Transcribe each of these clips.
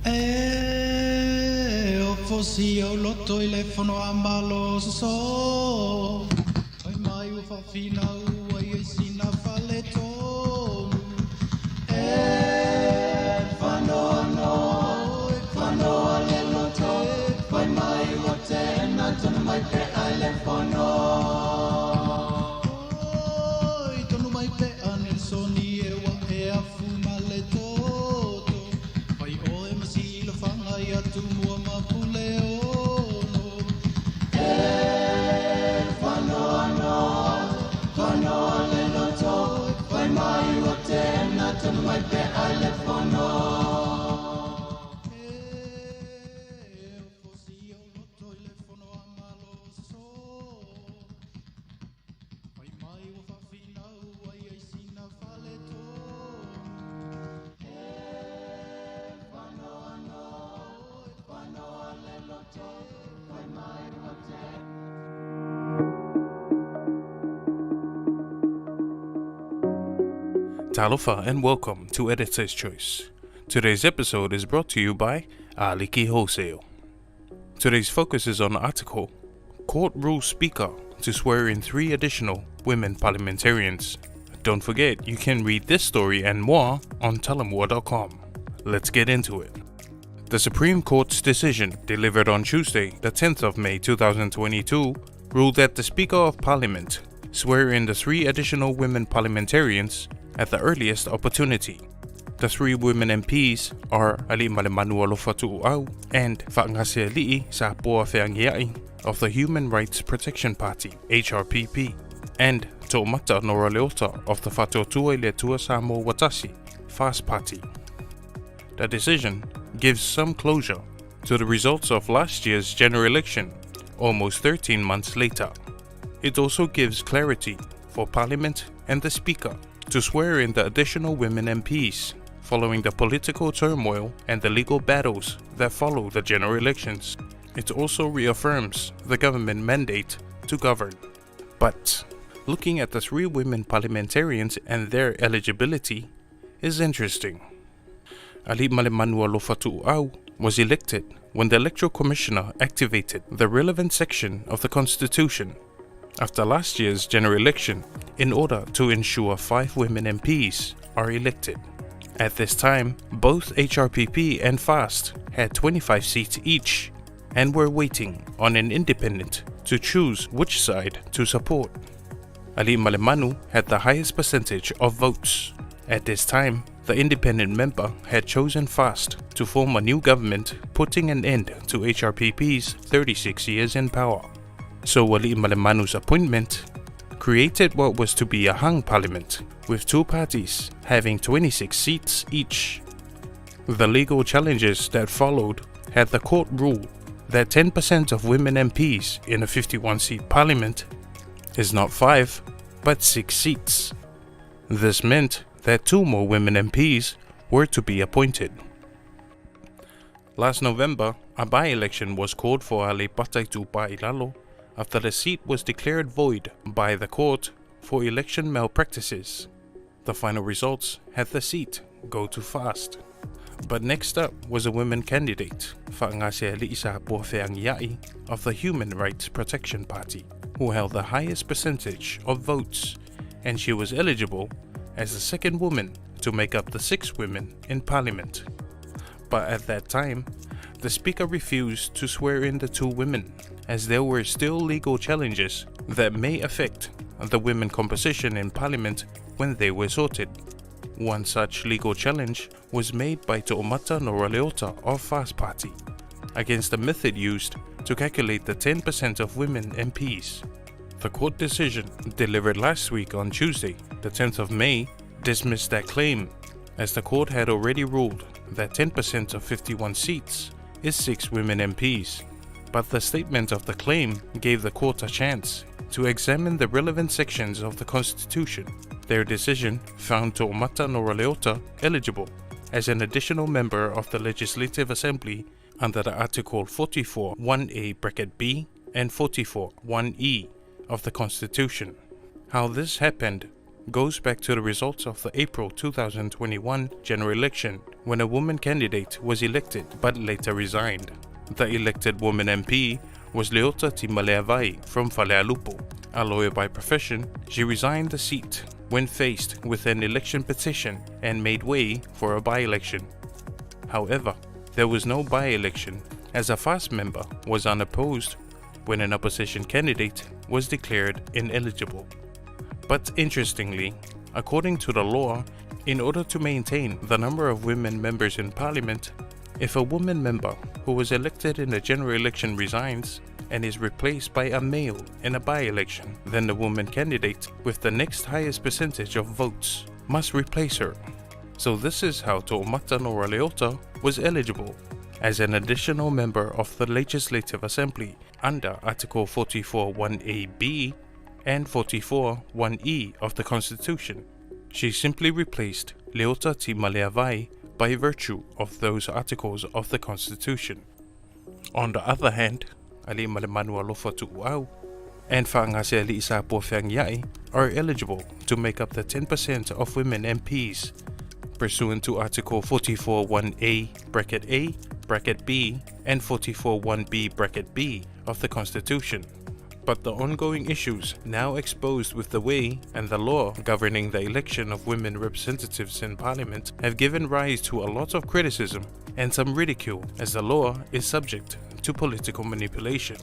O fosi o loto I le fono amalo so. Oi mai u fafina u ai sina fale tonu. Fano le loto. Oi mai u te na tonu mai pe ai le fono. Oi tonu mai pe anel soni e wa e afu male toto. Oi o e masilo fanga ia tu mua mapule ono. Fano le loto. Oi mai u te na tonu mai pe ai le fono. Talofa and welcome to Editor's Choice. Today's episode is brought to you by Aliki Wholesale. Today's focus is on the article, Court Rules Speaker to Swear in 3 Additional Women Parliamentarians. Don't forget, you can read this story and more on talamua.com. Let's get into it. The Supreme Court's decision, delivered on Tuesday, the 10th of May 2022, ruled that the Speaker of Parliament swear in the 3 additional women parliamentarians at the earliest opportunity. The 3 women MPs are Ali Mulinu'u and Fa'angasiali'i sa Apia of the Human Rights Protection Party (HRPP) and To'omata Noraleota of the Fatotua Letua Samoa Watashi FAST Party. The decision gives some closure to the results of last year's general election, almost 13 months later. It also gives clarity for Parliament and the Speaker to swear in the additional women MPs following the political turmoil and the legal battles that follow the general elections. It also reaffirms the government mandate to govern. But looking at the 3 women parliamentarians and their eligibility is interesting. Ali Mulinu'u was elected when the Electoral Commissioner activated the relevant section of the Constitution after last year's general election in order to ensure 5 women MPs are elected. At this time, both HRPP and FAST had 25 seats each and were waiting on an independent to choose which side to support. Ali Mulinu'u had the highest percentage of votes. At this time, the independent member had chosen FAST to form a new government, putting an end to HRPP's 36 years in power. So Ali Mulinu'u's appointment created what was to be a hung parliament, with 2 parties having 26 seats each. The legal challenges that followed had the court rule that 10% of women MPs in a 51-seat parliament is not 5, but 6 seats. This meant that 2 more women MPs were to be appointed. Last November, a by-election was called for Ali Pataitu Pailalo after the seat was declared void by the court for election malpractices. The final results had the seat go to FAST. But next up was a women candidate, Fa'angasiali'i sa Apia of the Human Rights Protection Party, who held the highest percentage of votes, and she was eligible as the second woman to make up the 6 women in parliament. But at that time, the speaker refused to swear in the 2 women, as there were still legal challenges that may affect the women composition in parliament when they were sorted. One such legal challenge was made by To'omata Noraleota of FAST Party against the method used to calculate the 10% of women MPs. The court decision, delivered last week on Tuesday, the 10th of May, dismissed that claim, as the court had already ruled that 10% of 51 seats is 6 women MPs. But the statement of the claim gave the court a chance to examine the relevant sections of the Constitution. Their decision found To'omata Noraleota eligible as an additional member of the Legislative Assembly under the Article 44(1)(a)(b) and 44(1)(e) of the Constitution. How this happened goes back to the results of the April 2021 general election, when a woman candidate was elected but later resigned. The elected woman MP was Leota Malae from Falealupo. A lawyer by profession, she resigned the seat when faced with an election petition and made way for a by-election. However, there was no by-election as a FAS member was unopposed when an opposition candidate was declared ineligible. But interestingly, according to the law, in order to maintain the number of women members in parliament, if a woman member who was elected in a general election resigns and is replaced by a male in a by-election, then the woman candidate with the next highest percentage of votes must replace her. So this is how To'omata Nora Leota was eligible as an additional member of the Legislative Assembly under Article 44(1)(a)(b) and 44(1)(e) of the Constitution. She simply replaced Leota Malae by virtue of those articles of the Constitution. On the other hand, Ali Malemanu Alofa Tu'au and Whaangase Ali Isa Puawhengiai are eligible to make up the 10% of women MPs pursuant to Article 44(1)(a)(b) and 44(1)(b) of the Constitution. But the ongoing issues now exposed with the way and the law governing the election of women representatives in Parliament have given rise to a lot of criticism and some ridicule, as the law is subject to political manipulation.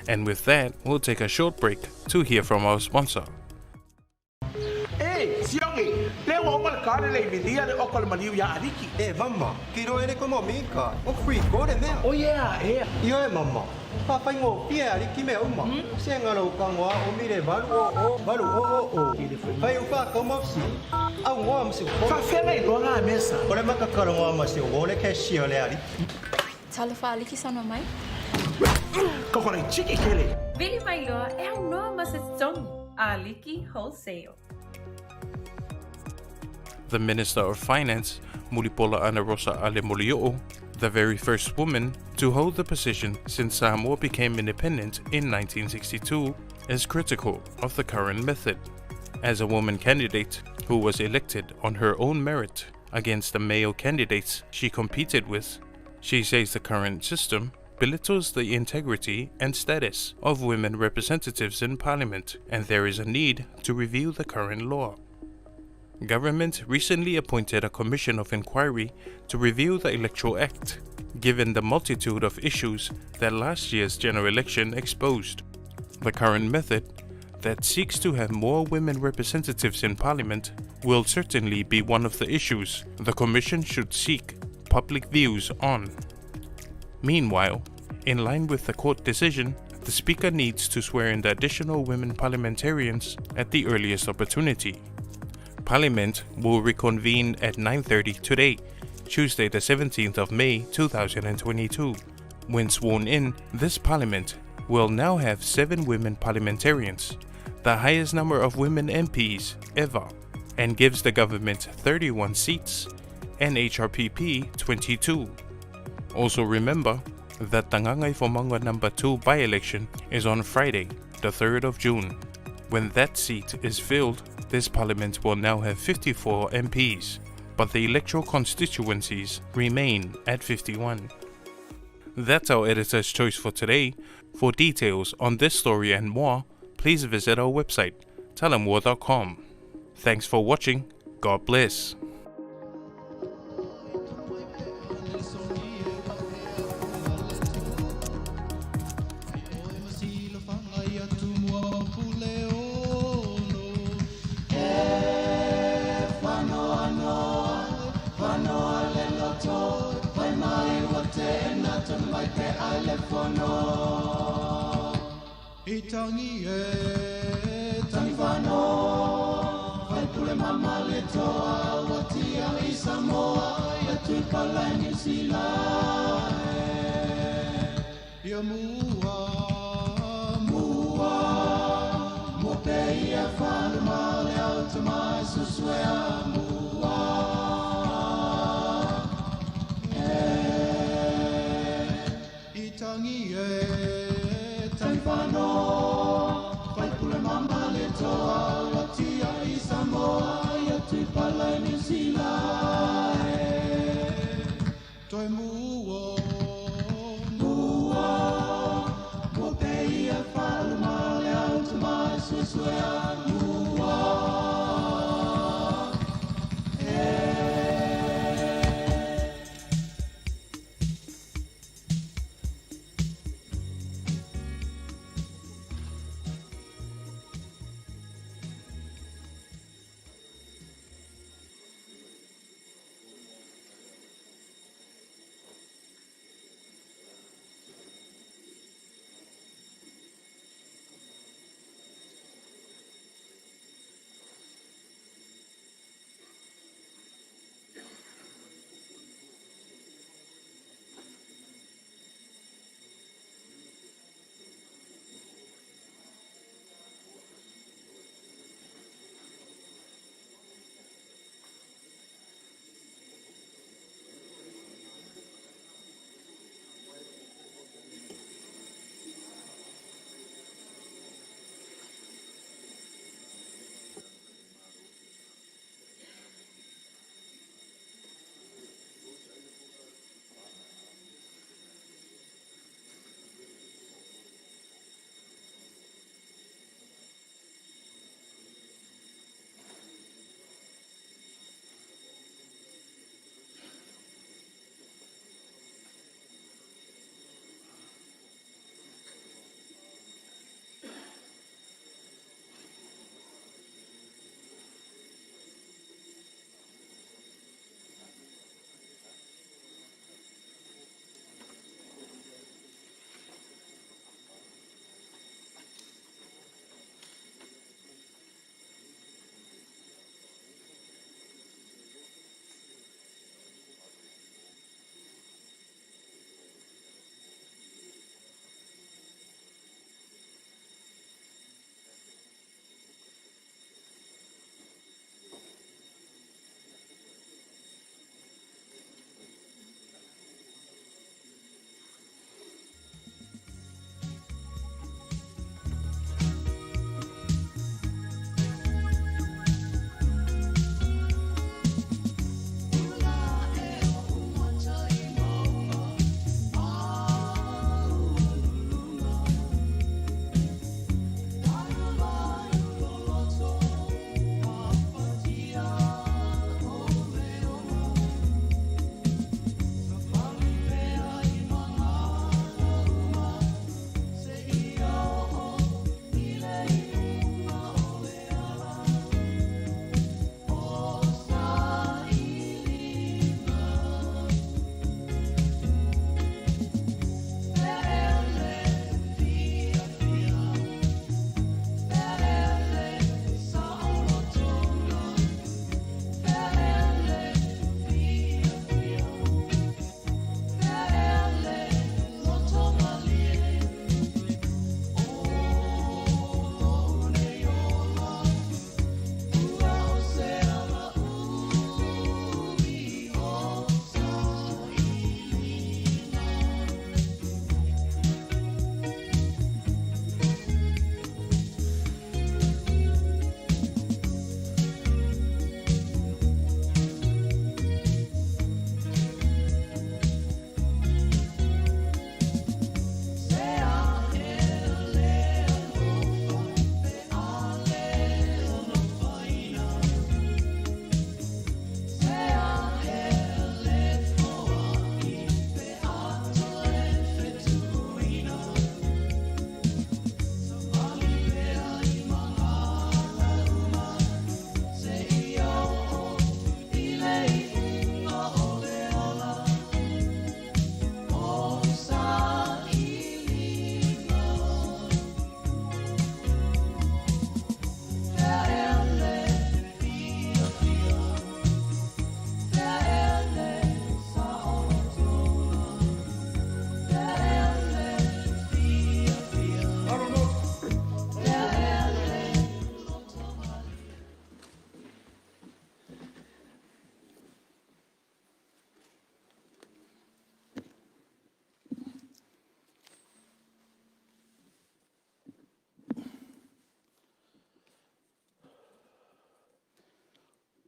And with that, we'll take a short break to hear from our sponsor. Hey, Siongi, le wonga kare le midia le okol maliu ya ariki. Mama, kiro ene komo mika. O free go de there. Oh yeah. Yo mama. Papa ngo pia ariki me uma. Senga lo kangwa o mire balu o. Pai upa komo si. Au ngo amsi. Fa fela idona mesa. Ore makakaro ngo amsi o le keshi ole ari. Talofa aliki sana mai. Kokore chiki kele. Vili mailoa é um nome sesong aliki wholesale. The Minister of Finance, Mulipola Ana Rosa Ale Mulinu'u, the very first woman to hold the position since Samoa became independent in 1962, is critical of the current method. As a woman candidate who was elected on her own merit against the male candidates she competed with, she says the current system belittles the integrity and status of women representatives in Parliament, and there is a need to review the current law. Government recently appointed a commission of inquiry to review the Electoral Act, given the multitude of issues that last year's general election exposed. The current method, that seeks to have more women representatives in Parliament, will certainly be one of the issues the commission should seek public views on. Meanwhile, in line with the court decision, the Speaker needs to swear in the additional women parliamentarians at the earliest opportunity. Parliament will reconvene at 9:30 today, Tuesday the 17th of May 2022. When sworn in, this Parliament will now have 7 women parliamentarians, the highest number of women MPs ever, and gives the government 31 seats and HRPP 22. Also remember that Tangangay Fomanga number 2 by-election is on Friday, the 3rd of June. When that seat is filled, this Parliament will now have 54 MPs, but the electoral constituencies remain at 51. That's our editor's choice for today. For details on this story and more, please visit our website, talamua.com. Thanks for watching. God bless. Itangi tangi whano, kai pule mama le toa, watia I Samoa, ia tui Malae New Zealand. Ia mua, mo pe ia whanu male au te mai suswea mua. Itangi tangi whano, kai pule mama le toa, watia I Samoa.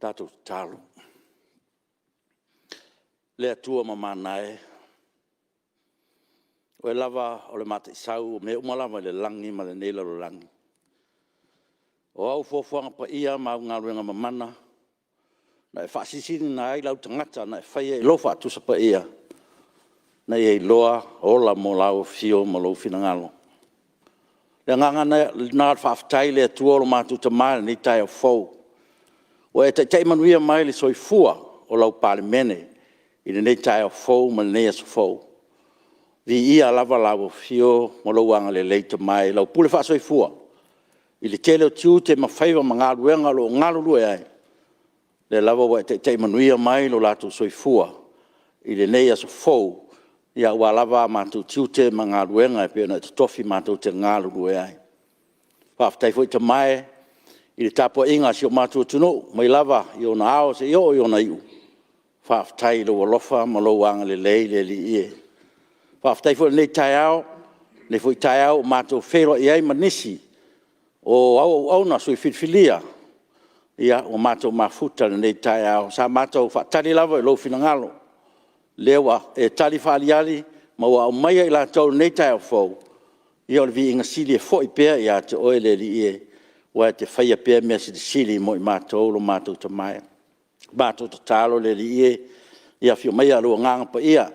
tātou tālo. Le atua mamanae. O e lava o le mata isau, me umalama le langi ma le neila lo langi. O au fofuanga pa ia ma ngā ruenga mamana. Na e whaasisini na ai lau tangata na e whaia e lofa atusa pa ia. Na e loa ola mo lau fio mo lau fina ngalo. Le ngangana na whaafitai le atua o lo mātu ta mai ni tai au fau. O e tai manuia mai le soifua o lau Palemene. I le nei tai au fau ma le nei aso fau. Vi ia lava lau fio mo lau anga le leita mai lau pule wha soifua. I le tele o tiu te mawhaiva ma ngā ruenga lo ngalo lue ai. Le lava wa te manuia mai lo latu soifua. I le nei aso fau. Ia ua lava mātou tiu te ma ngā ruenga e pēna te tofi mātou te ngalo lue ai. Whaftai fwoi te mai. I le tapua inga si o mātou tuno. Mai lava i o na ao se i o na iu. Whaftai lo walofa ma lo wanga le lei le li ie. Whaftai fwoi nei tai ao. Ne fwoi tai ao mātou whero i ai manisi. O au na sui whitwhilia. Ia o mātou mafuta nei tai ao. Sa mātou whaatari lava i lo fina ngalo. Lewa e tali whaaliali. Ma wa o maia i la tau nei tai ao fau. Ia o le vi inga sili e fwoi pēr ia te oele li ie. Wa te whaia pēr mea si te sili mo i mātou lo mātou ta mai. Mātou ta tālo le li ie. Ia fio maia lo nganga pa ia.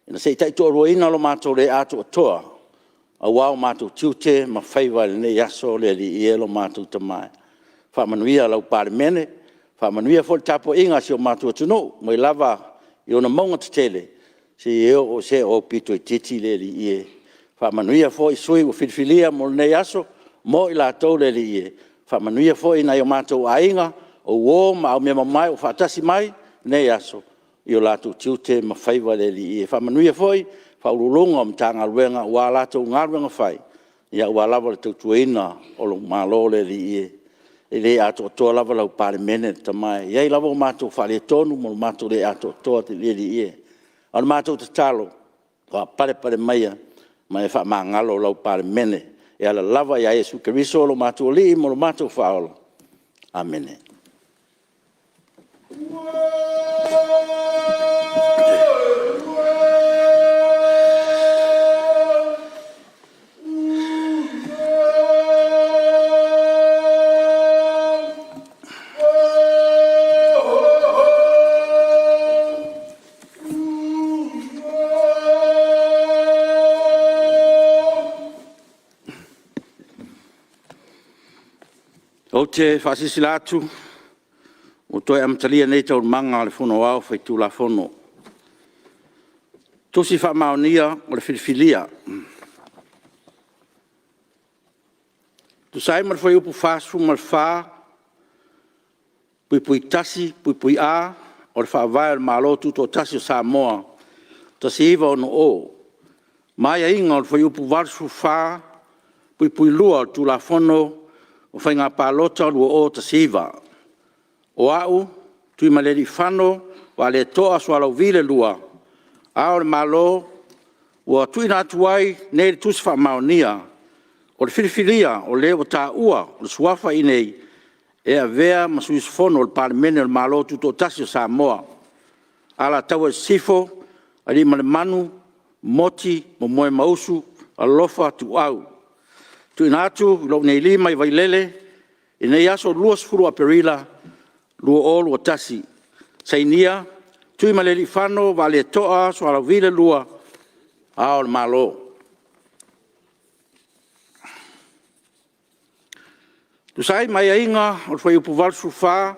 Ina se tai tō roina lo mātou le ato atoa. A wao mātou tiute ma whaiwa le nei aso le li ie lo mātou ta mai. Whamanuia lau Palemene. Whamanuia fo le tapo inga si o mātou atuno. Mai lava i ona maunga te tele. Si eo o se o pito i titi le li ie. Whamanuia fo i sui o whilwhilia mo le nei aso. Mo i la tau le li ie. Whamanuia fo i nai o mātou ainga. O wō ma au mea mai o whaatasi mai. Nei aso. I o lātou tiute ma whaiwa le li ie. Whamanuia fo i. Whaurulunga o mtanga ruenga. Ua lātou ngā ruenga whai. Ia ua lava le tautuaina o lo mālo le li ie. E le ato toa lava lau Palemene ta mai. Iai lava o mātou whale tonu mo mātou le ato toa te le li ie. Ano mātou te talo. Wa pare maia. Ma e wha ngalo lau Palemene. E ala lava ia Yesu Keriso lo mātou li mo mātou whaolo. Amene. O te whaasisi lātu, o toi amatalia nei tau manga le whono au whai tū la whono. Tosi wha maonia o le whilwhilia. Tu sai mar whai upu whāsu mar whā, pui tasi, pui a, o le wha vai al malo tuto tasi o Samoa, tasi iwa o no o. Mai a inga o le whai upu varsu whā, pui lua tū la whono, o whai ngā pālota lua o ta siva. O au, tui maleri whano, wa le toa swalau vile lua. Ao le malo, ua tui nā tuai, nei le tusi wha maonia. O le whilwhilia, o le o tā ua, o le suafa i nei, e a vea masuis fono o le Palemene o le malo tuto tasi o Samoa. Ala tau e sifo, a li male manu, moti, mo moe mausu, a lofa tu au. Tu inatu, lo nei lima i vailele, i nei aso luas furu a perila, lua o lua tasi. Sainia, tui maleli whano, vale toa, so ala vile lua, ao le malo. Tu sai mai a inga, o le whai upu valsu wha,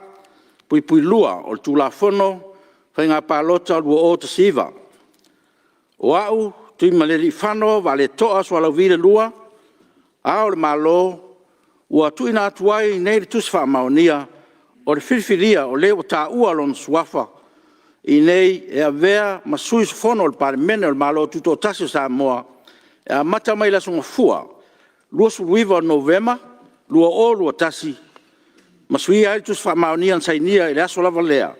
pui lua, o le tūla whono, whai ngā pālota lua o ta siva. O au, tui maleli whano, vale toa, so ala vile lua, ao le malo, ua tui nā tuai nei le tusi wha maonia, o le whilwhilia o le o tā ua lon suafa, i nei e a vea masui whono o le Palemene o le malo tuto tasi o Samoa, e a mata mai la songa fua, lua suluiva o Novema, lua o lua tasi, masui ai tusi wha maonia an sainia i le aso lava lea.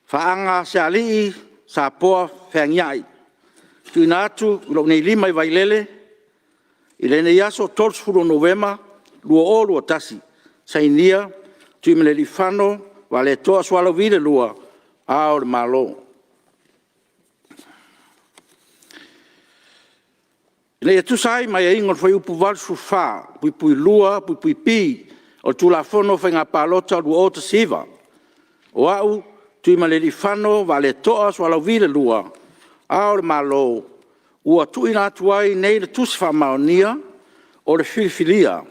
Whaanga se alii, sa poa whengiai. Tui nātu, lo nei lima i vailele, I lene iaso tolsfuro Novema, lua o lua tasi. Sainia, tui mele li whano, wa le toa swala vile lua a o le malo. Le tu sai mai e ingon fai upu val su fa, pui lua, pui pi, o tu la fono fai ngā palota lu o te siva. O au, tui ma le rifano wa le toa swala vile lua a o le malo, ua tui nā tuai nei le tusifa maonia o le filifilia,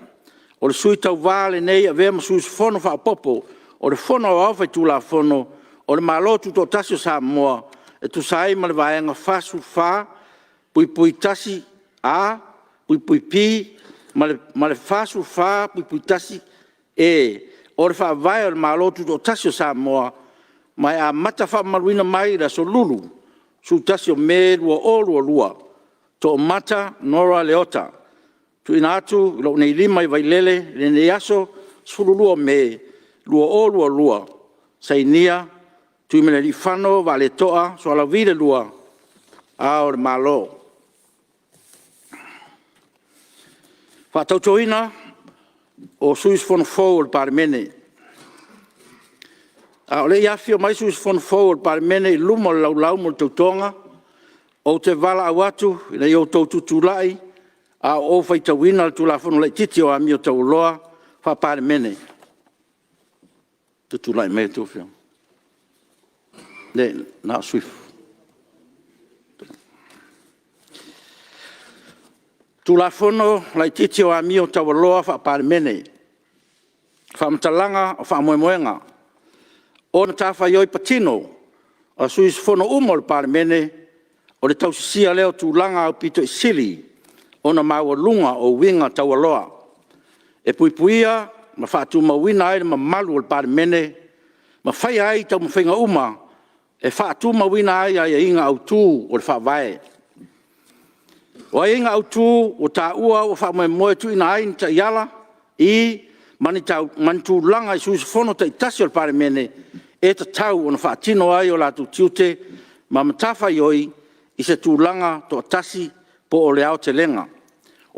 o le sui tau vale nei a vea masu fono wha popo, o le fono au fai tu la fono, o le malo tu to tasi o Samoa, e tu sai ma le vaenga fasu fa, pui tasi a, pui pi, ma le fasu fa, pui tasi e, o le wha vai o le malo tu to tasi o Samoa, mai a mata wha maruina mai la so lulu, su tasi o me lua o lua, to mata nora leota, tu ina atu lo nei lima i vailele le nei aso sululua me lua o lua sainia tu me le fano vale toa so la vile lua a o malo fa tautoina o suis fon forward Palemene a le ia fio mai suis fon forward Palemene lumo lau mo tautonga o te vala awatu ina yo tutulai a o fai tawina tu la fono le titi o amio tau loa fa Palemene tu lai me tu fio le na swift tu la fono le titi o amio tau loa fa Palemene fa mtalanga fa moemoenga o na tafa yoi patino a suis fono umol Palemene o le tau sia leo tu langa o pito isili ona maua lunga o winga taualoa. E puipuia, ma whaatu mawina ai ma malu o Palemene, ma whai ai tau mawhinga uma, e whaatu mawina ai ai inga au tū o le whawai. O ai inga au tū o tā ua o whamoe moe tu ina ai ta iala, i mani tū langa i suis fono ta itasi o Palemene, e ta tau o na whaatino ai o la tu tiute, ma matafa ioi i se tū langa to atasi po o le au te lenga.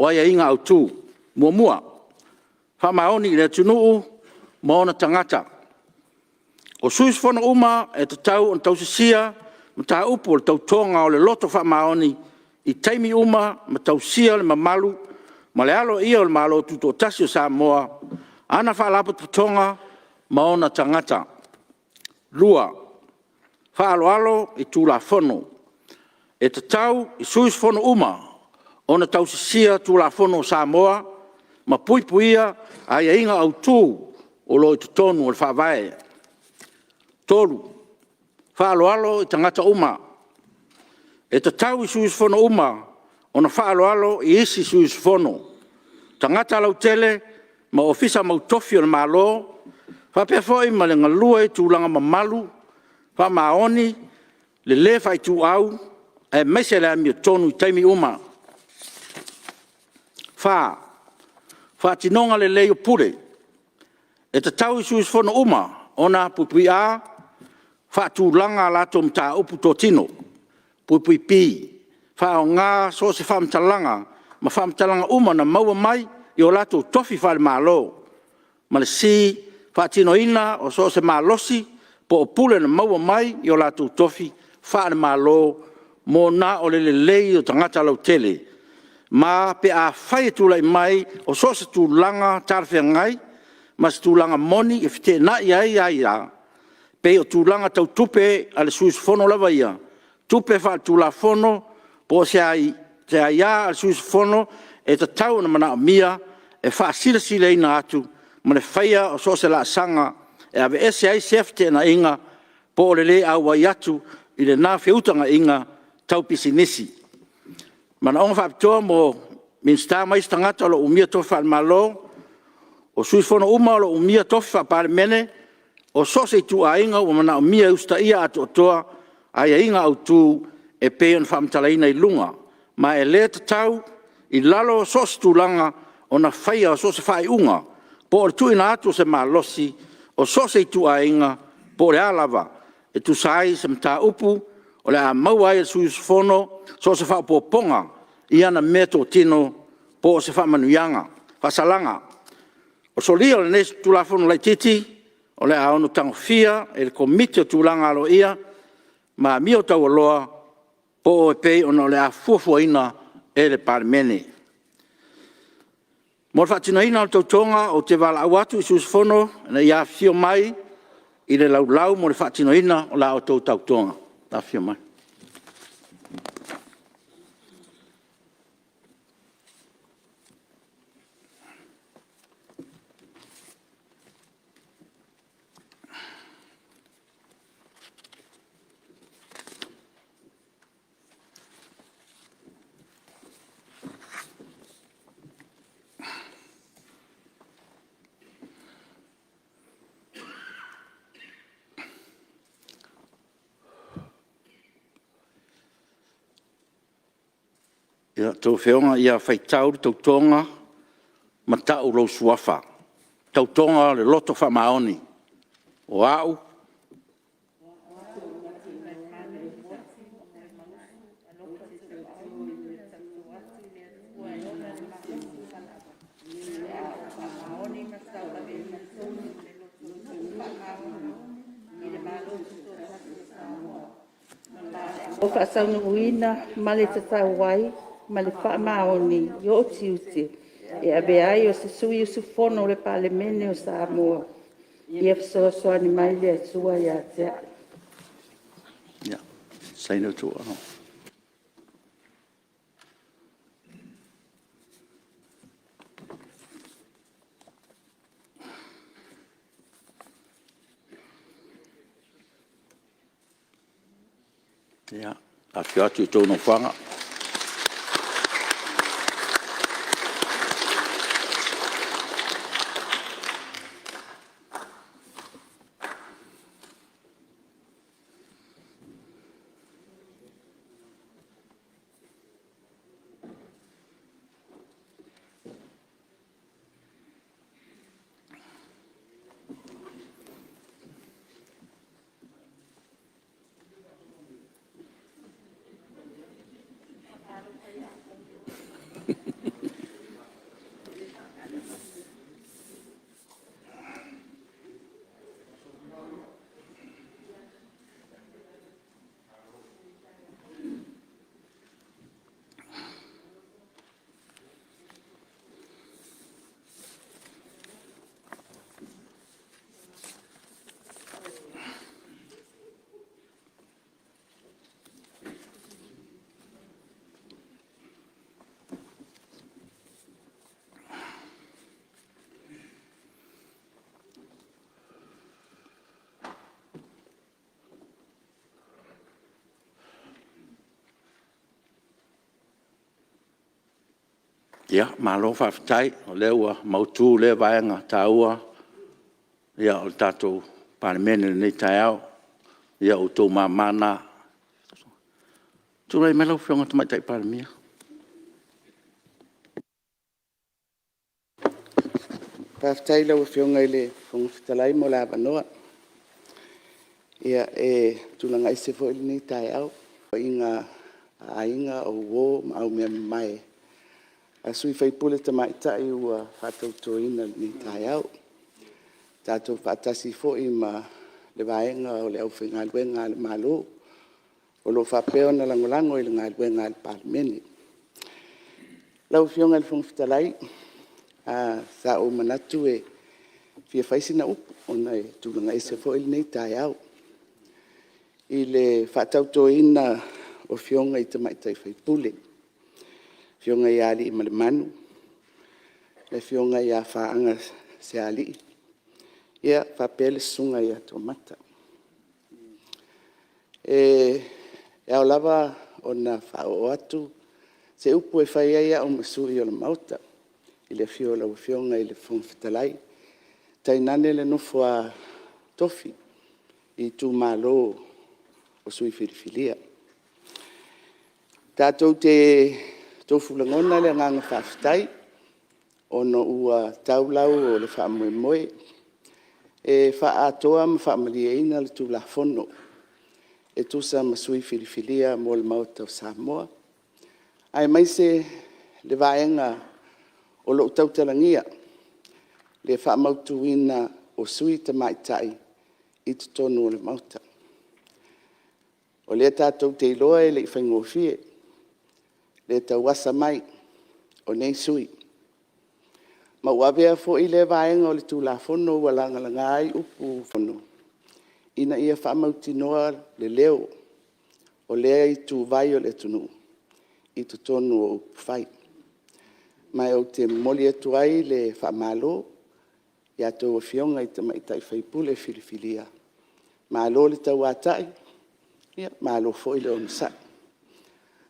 O ai inga au tū, mua. Whamaoni le tunu'u, maona tangata. O suis fono uma e te tau on tau sia, ma tā upo le tau tonga o le loto whamaoni, i taimi uma, ma tau sia le mamalu, ma le alo ia o le malo tuto tasi o Samoa, ana whalapo tonga, maona tangata. Lua, whaalo i tū la fono. E te tau i suis fono uma, ona tau sia tū la fono Samoa, ma puipuia ai inga au tū o lo i tonu o le whawai. Tolu, whaaloalo i tangata uma. E te tau i suis fono uma, ona whaaloalo i isi suis fono. Tangata lau tele, ma ofisa mau tofi o le malo, whapea foi ma le ngalua i tūlanga ma malu, whamaoni, le le whai tū au, e mese le ami o tonu i taimi uma. Whaatinonga le leo pure. E te tau i suis fono uma, ona pupui a, whaatūlanga lato mta upu tō tino, pupui pi, whao ngā so se whamtalanga, ma whamtalanga uma na maua mai i o lato tofi whare malo. Ma le si, whaatino ina o so se malosi, po o pule na maua mai i o lato tofi whare malo, mo na o le lei o tangata lau tele. Ma pe a whai tūlai mai o so se tūlanga tarwhia ngai, ma se tūlanga moni e white na ia. Pe o tūlanga tau tupe ale suis fono lava ia. Tupe wha tūla fono, po se ai ia ale suis fono, e ta tau na mana mia, e wha sila ina atu, ma le whaia o so se la sanga, e ave ese ai sefte na inga, po le le au wai atu, i le nā whiutanga inga, tau pisinisi. Mana onga whapitoa mo minsta mais tangata lo umia tofi al malo, o suis fono uma lo umia tofi wa Palemene, o so se tu a inga o mana umia usta ia atu otoa, ai inga au tu e peon whamtalaina i lunga. Ma e le tau, i lalo so se tūlanga o na whaia o so se whai unga, po o tu ina atu se malosi, o so se tu a inga, po le alava, e tu sai se mta upu, o le a maua e suis fono, so se wha poponga, i ana meto tino, po se wha manuianga, whasalanga. O so lia le nes tu la fono lai titi, o le aono tangofia e le komiti o tūlanga alo ia, ma mi o tau aloa po o e pei o le a fuafuaina e le Palemene. Mo le whaatinoina o tautonga o te wala awatu i susfono na ia fio mai i le laulau mo le whaatinoina o la o tautonga. La fio mai. Ia tō whionga ia whaitau tautonga ma tau rau suafa. Tautonga le loto whamaoni. O au. O whaasaunuuina ma le tatau wai, ma le whaamaoni, i o tiuti, e abe ai o se sui o sufono le Palemene o Samoa. I e whasoasoani mai le atua i a tea. Ia, saino tua. Ia, a whio atu i tōna whanga. Ia, malo whawhitai, o leua mautu le vaenga taua, ia o tātou Palemene nei tai au, ia o tō mamana. Tūrei melau whionga tamai tai Palemene. Whawhitai lau whionga i le whongwhitalai mo la wanoa. Ia tūnanga i se fo ili nei tai au, inga ainga o wō ma au mea mai. A sui whai pule ta mai tai ua whatau toina ni tai au. Tātou whatasi fo i ma le vaenga o le au whinga luenga le malo. O lo whapeo na langolango i le ngā luenga le Palemene. Lau whionga le whongwhitalai, sa o manatu e fia whaisina upu o nei tūlanga i se fo i nei tai au. I le whatau toina o whionga i ta mai tai whai pule. Whionga i ali i malemanu, le whionga i a whaanga se ali. Ia, whapele sunga i a tō mata. E au lava o na whao atu, se upu e whaia ia o masui o la mauta, i le whiola o whionga i le whongwhitalai. Tainane le nofo a tofi, i tū malo o sui whiriwhilia. Tātou te tofu langona le nganga whawhitai, ono ua taulau o le whaamoemoe, e whaatoa ma whaamaliaina le tū la fono, e tusa masui whiriwhilia mo le mauta o Samoa. Ai mai se le vaenga o lo tautalangia, le whaamautuina o sui te maitai I te tonu o le mauta. O le tātou te iloa e le I whaingofie, le tau wasa mai o nei sui. Ma wawea fo I le vaenga o le tūla whono ua langalanga ai upu whono. Ina ia whamauti noa le leo o lea I tū vai o le tunu I tu tonu o upu whai. Mai o te moli atu ai le whamalo ia tō o fionga I te maitai whaipule filifilia. Malo le tau atai, ia malo fo I le onsa.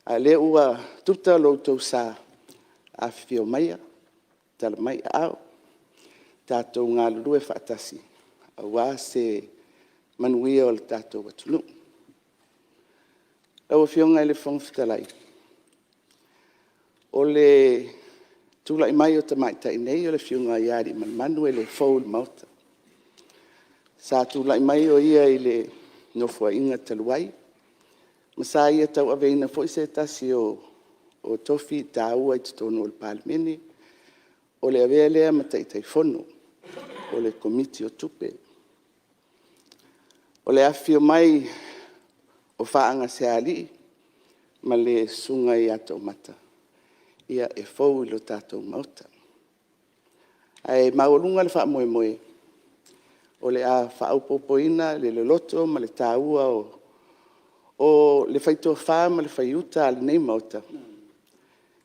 A le ua tuta lo tau sa a fio maia, tala mai au, tātou ngā lulue whaatasi, a wā se manuia o le tātou watunu. Lau fionga I le whongwhitalai. O le tūlai mai o te maitai nei o le fionga iari manu e le fōu mauta. Sa tūlai mai o ia I le nofua inga taluai. Masa ia tau aveina fo I se tasi o tofi tāua I te tono o le Palemene. O le avea lea mataitai fono. O le komiti o tupe. O le afio mai o whaanga se ali. Ma le sunga I ato mata. Ia e fōu I lo tātou mauta. Ai maolunga le wha moe moe. O le a whaaupopoina, le loto, ma le tāua o le whaitoa wha, ma le whaiuta ale nei mauta.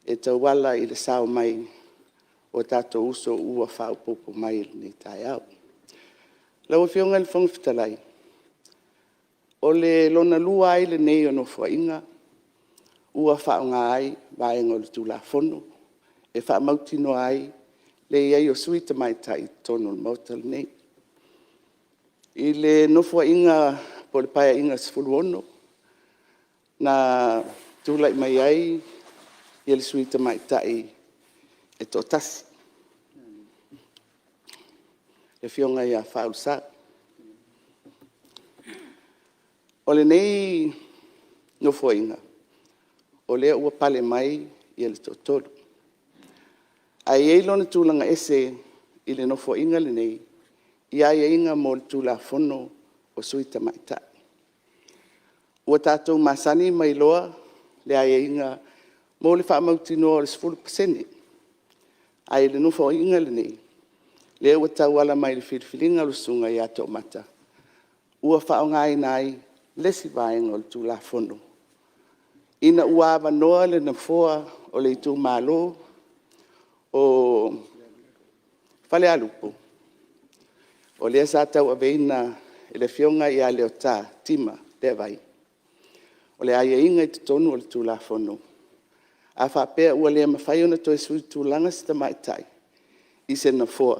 E tau wala I le sao mai o tātou uso ua whaaupopo mai nei tai au. Lau whionga le whangwhitalai. O le lona lua ai le nei o no whainga, ua whaonga ai, vaenga o le tūla whono, e whaamautino ai, le iai o sui te maitai tono le mauta le nei. I le nofua inga po le paia inga sifulu ono, na tūlai mai ai, I le sui te maitai e tō tasi. Le whionga I a whaulusa. O le nei nofua inga, o lea ua pale mai I le tōtolu. Ai eilona tūlanga ese I le nofua inga le nei, Ia ia inga mo le tūla whono o sui te maita. Ua tātou masani mai loa, le ia inga mo le whaamautino o le 10%. Ai le nufo inga le nei. Le ua tau ala mai le whiriwhiringa lusunga I ato mata. Ua whaongai nai lesi vaenga o le tūla whono. Ina ua awa noa le na foa o le tū malo o whale alupo. O lea sa tau aveina e le whionga I a leo tā, tima, le vai. O le aia inga I te tonu o le tūla whono. A whapea ua lea mawhai ona toi sui tūlanga si ta maitai. I se na foa.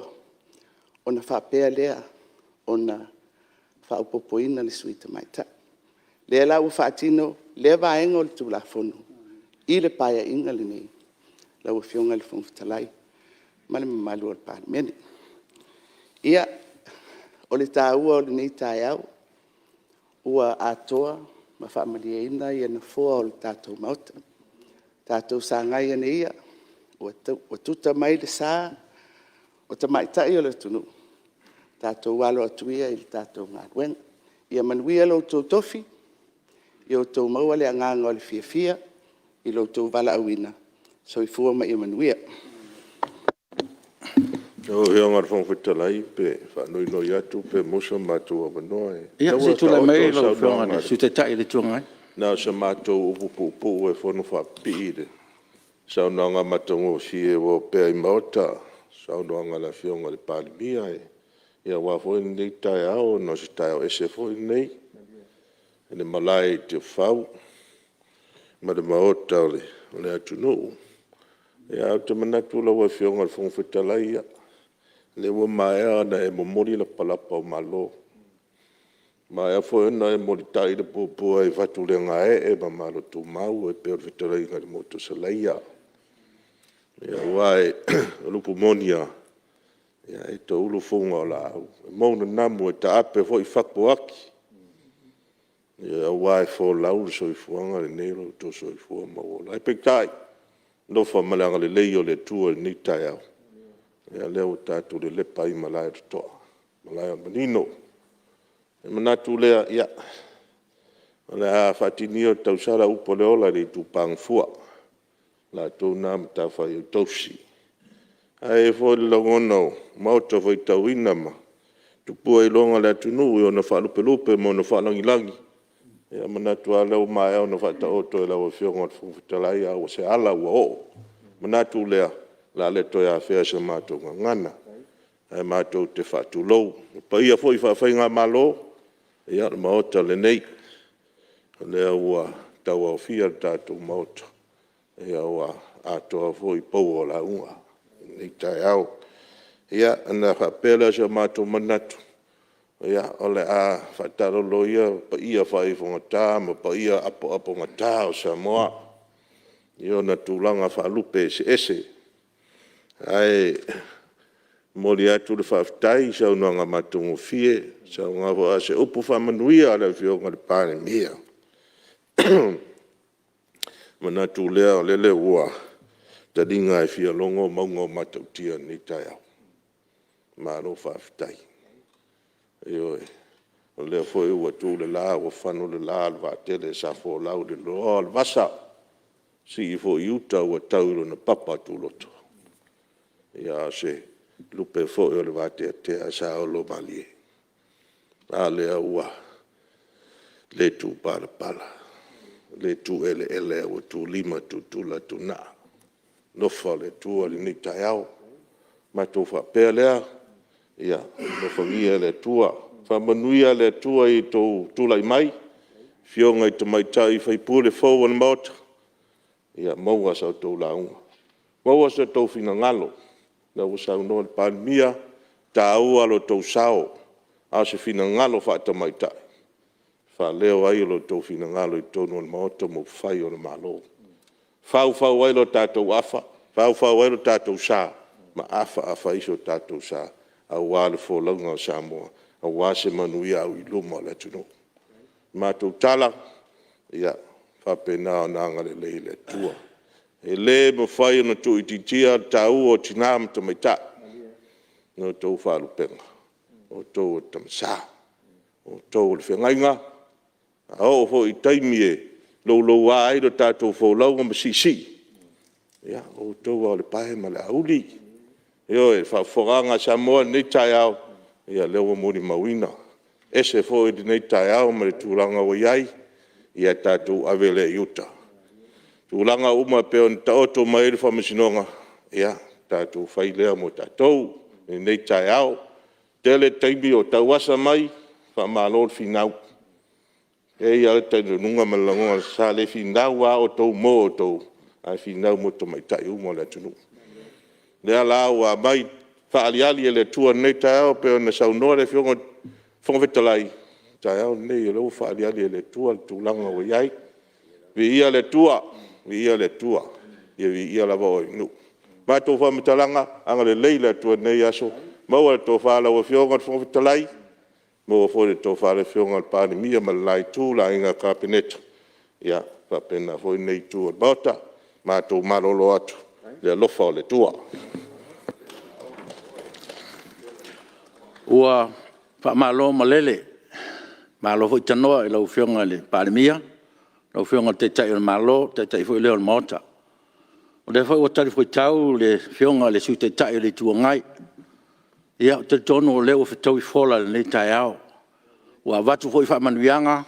O na whapea lea o na whaupopoina le sui ta maitai. Lea la ua whaatino, lea vaenga o le tūla whono. I le paia inga le nei. La ua whionga le whongwhitalai. Ma le mamalu o le Palemene. Ia, o le tāua o le nei tai au, ua atoa, ma whaamalia ina I ana foa o le tātou mauta. Tātou sāngai ane ia, ua tuta mai le sā, o ta maitai o le tunu. Tātou walo atuia I le tātou ngāruenga. Ia manuia lo tō tofi, I o tō maua le anganga o le fia, I lo tō wala awina. So I fua mai I manuia. O heonga le whangwhitalai pe whanoi atu pe mosa mātou awanoa e. Ia, se tūlai mai lau whionga ne, su te tai le tuangai. Nā sa mātou upu e whanu whapire. Sau nanga mātou ngō sie o pēi maota. Sau nanga la whionga le Palemia e. Ia wafo nei tai ao, no se tai ao ese fo nei. Le Malae Tiafau. Ma le maota o le Mulinu'u. Ia au te manatu lau e whionga le whangwhitalai ia. Le ua maea na e momori la palapa o malo. Maea fo ena e mori tai le pōpua e whatu le ngā e ma malo tō mau e pēr whitarai ngā le moto salaia. Ia wae, lupu monia. Ia e tō ulu whunga o la au. E mauna namu e ta ape fo I whaku aki. Ia wae fo lau le soifuanga le nero tō soifua mawola. E pektai, nofa malanga le leio le tua le nitai au. Ia leo tātou le lepa I Malae toa. Malae Mulinu'u. E manatu lea ia. Le a whatinio tausara upo le ola le tupang fua. La tō nā matawhai o tausi. Ai e fōi le longono, mauta fōi tau inama. Tupua i longa le atunu i o na whalupe mo na whalangilangi. Ia manatu a leo mai au na whata oto e lau whionga o whungwhitalai au se ala ua o. Manatu lea la le toi a whea sa mātou ngana. Ai mātou te whatu lou. Pa ia fōi whawhai ngā malo. Ia le maota le nei. Lea ua tau au whia tātou maota. Ia ua atoa fōi pou o la unga. Nei tai au. Ia ana whapela sa mātou manatu. Ia ole a whatarolo ia pa ia whai Fonotaga ma pa ia apo ngata o Samoa. Ia na tūlanga whalupe ese. Ai mori atu le whaftai sa unanga matungu fie. Sa unga wa se upu whamanuia ala whionga le Palemene. Manatu lea lele ua. Taringa e fia longo maungo matautia ni tai au. Maro whaftai. Eo e. O lea fwoi ua tū le la, ua whanu le la, le vātele sa fō lau le loa, le vasa. Si i fo iuta ua tauro na papa tū loto. Ia se lupe fwoi o le vātea tea sa o lo malie. A lea ua le tū pala. Le tū ele ua tū lima tū tūla tū naa. Nofa le tua le ni tai au. Matou whapea lea. Ia, nofa ngia le tua. Whamanuia le tua i tō tūlai mai. Whionga i te maitai whaipua le whau an maota. Ia, maua sa tō launga. Maua sa tō whina ngalo. Na usau noa le Palemene. Tā ua lo tō sao. A se whina ngalo whaata maitai. Wha leo ai lo tō whina ngalo i tō noa le maota mo whai o le malo. Fau ai lo tātou afa. Fau ai lo tātou sā. Ma afa iso tātou sā. A wāle fō launga o Samoa. A wāse manuia au i luma le tunu. Mātou tala. Ia. Whapena o nanga le lehi le tua. E le mo whai na tu i titia tāu o tinām ta maita. No tau whalupenga. O tau o tamasa. O tau o le whengainga. A o fo i taimi e. Lo ai do tātou whaulau ma sisi. Ia, o tau au le pahe ma le auli. Io e whawhoranga Samoa nei tai au. Ia, leo mori mawina. Ese fo i nei tai au ma le tūranga o iai. Ia tātou awele iuta. Tūranga uma peo ni taoto ma ere whamasinonga. Ia, tātou whailea mo tātou. Nei tai au. Tele taimi o tauasa mai. Whamalol finau. E ia te nunga malangoa sa le finau a o tau mo o tau. A finau mo to mai tai umo le tunu. Lea lao a mai whaaliali e le tua nei tai au peo na saunoa le whionga whongawhetalai. Tai au nei e lau whaaliali e le tua tūlanga o iai. Vi ia le tua. Ia vi ia lava o inu. Mai tō whamitalanga anga le leila tua nei aso. Maua le tō whaala o whionga whongawhetalai. Mo fo le tō whare whionga le Palemene ma lai tū la inga kāpeneta. Ia, whapena foi nei tū al bauta, mātou marolo atu, le alofa o le tua. Ua whamalo malele, malo foi tanoa i lau whionga le Palemene, lau whionga te tai o malo, te tai foi leo le maota. O le foi o tari foi tau le whionga le su te tai o le tua ngai. Ia, te tono o leo whetau i whola le nei tai au. Ua watu fo i whamanuianga,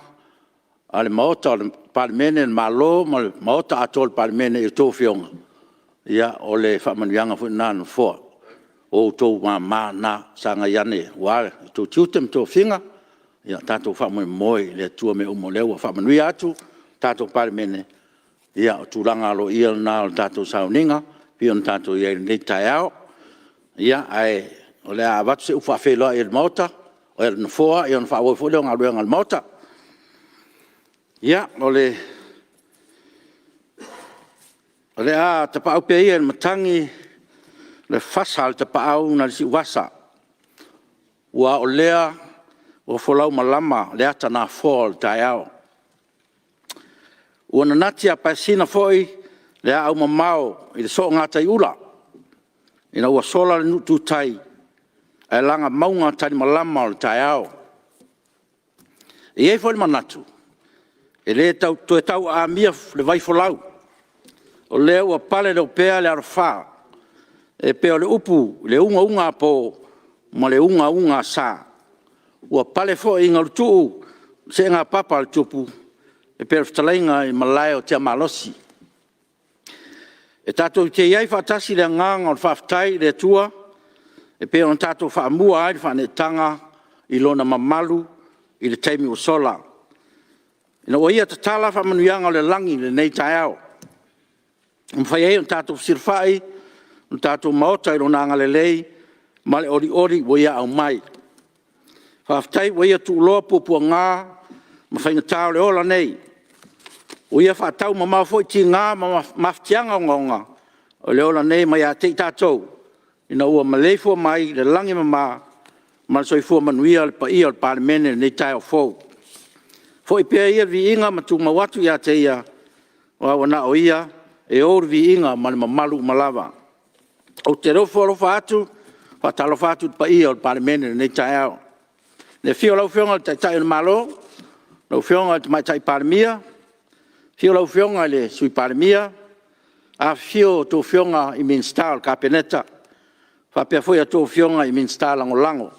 a le maota o le Palemene, le malo, ma le maota ato le Palemene i tō whionga. Ia, o le whamanuianga fo i nāna fōa. O tō mā nā sanga iane, ua tō tiutem tō whinga. Ia, tātou whamoe le tua me umo leo, whamanui atu, tātou Palemene. Ia, o tūranga alo ia nā o tātou sauninga, pion tātou i nei tai au. Ia, ai, o le a watu se ufa wheloa i le maota, o e na fōa, i ona whaawai fōleo ngā ruenga le maota. Ia, o le a te pāu pia ia, le matangi, le whasa le te pāu na le si wasa. Ua o lea, o wholau malama, le ata nā fōa le tai au. Ua na nati a paisina fōi, le a au mamao, i le so ngā tai ula. Ina ua sola le nutu tai, e langa maunga tani malama o le tai ao. E ei foi manatu. E le tau to tau a mia le vai folau. O le ua pale le pea le arfa. E pea le upu le unga po ma le unga sa. Ua pale fo inga tu se nga papa le tupu. E pea ftalenga i Malae o te malosi. E tatou te iai whaatasi le nganga o le whaftai le tua. E pea on tatou whaamua ai le whanetanga i lona mamalu i le taimi o sola. Ina o ia tatala whamanuianga o le langi le nei tai ao. Mwhai ei on tatou sirwhai, on tatou maota i lona angalelei, ma le ori o ia au mai. Whaftai o ia tu loa pupua ngā, ma whainga tau le ola nei. O ia whaatau ma mawhoi ti ngā, ma maftianga o ngonga. O le ola nei mai a te tātou. Ina ua maleifua mai le langi ma soifua manuia le pa ia le Palemene nei tai o fou. Fo i pia ia vi inga ma tu mawatu ia te ia, o wana o ia, e oru vi inga ma le mamalu malawa. O te rofo alofa atu, whatalofa atu pa ia le Palemene nei tai au. Ne fio lau fionga le tai o le malo, lau fionga le mai tai Palemia, fio lau fionga le sui Palemia, a fio to fionga i minsta o kapeneta, whapea foi a to fionga i minsta lango.